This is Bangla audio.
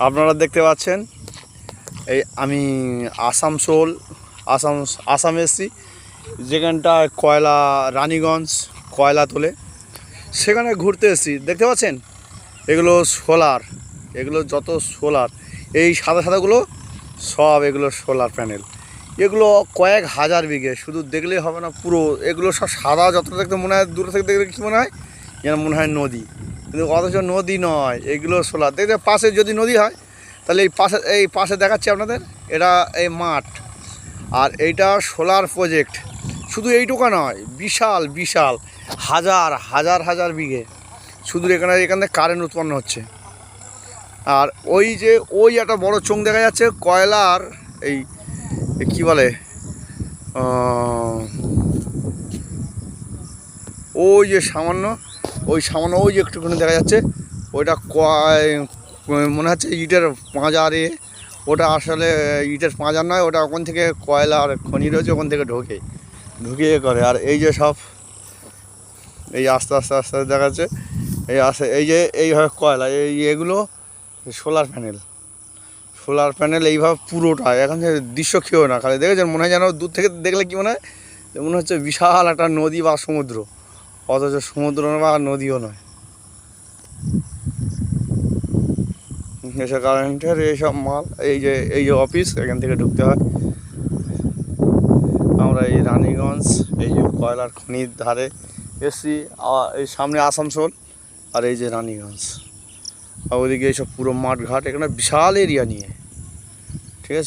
আপনারা দেখতে পাচ্ছেন এই আমি আসাম এসেছি, যেখানটায় কয়লা রানীগঞ্জ কয়লা তোলে, সেখানে ঘুরতে এসেছি। দেখতে পাচ্ছেন এগুলো সোলার, এগুলো যত সোলার, এই সাদা সাদাগুলো সব এগুলো সোলার প্যানেল। এগুলো কয়েক হাজার বিঘে, শুধু দেখলেই হবে না, পুরো এগুলো সব সাদা। যতটা দেখতে মনে হয়, দূরে থেকে দেখলে কী মনে হয়, যেন মনে হয় নদী, কিন্তু অথচ নদী নয়, এগুলো সোলার। দেখতে পাশে যদি নদী হয় তাহলে এই পাশে দেখাচ্ছি আপনাদের, এটা এই মাঠ, আর এইটা সোলার প্রজেক্ট। শুধু এইটুকু নয়, বিশাল বিশাল হাজার হাজার হাজার বিঘে, শুধু এখান থেকে কারেন্ট উৎপন্ন হচ্ছে। আর ওই একটা বড় চোঙ দেখা যাচ্ছে কয়লার, এই কি বলে, ওই যে সামান্য ওই যে একটুখানি দেখা যাচ্ছে, ওইটা মনে হচ্ছে ইটের পাঁজারে। ওটা আসলে ইটের পাঁজার নয়, ওটা ওখান থেকে কয়লার খনি রয়েছে, ওখান থেকে ঢুকিয়ে করে। আর এই যে সব এই আস্তে আস্তে আস্তে দেখা যাচ্ছে, এই যে এইভাবে কয়লা, এগুলো সোলার প্যানেল এইভাবে পুরোটা। এখন দৃশ্য কেউ না, খালি দেখেছেন মনে হয় যেন দূর থেকে দেখলে কি মনে হয়, মনে হচ্ছে বিশাল একটা নদী বা সমুদ্র, অথচ সমুদ্র বা নদীও নয়। এসব কারেন্টের এইসব মাল, এই যে অফিস, এখান থেকে ঢুকতে হয়। আমরা এই রানীগঞ্জ, এই যে কয়লার খনির ধারে এসছি, এই সামনে আসানসোল, আর এই যে রানীগঞ্জ, আর ওইদিকে এইসব পুরো মাঠ ঘাট, এখানে বিশাল এরিয়া নিয়ে, ঠিক আছে।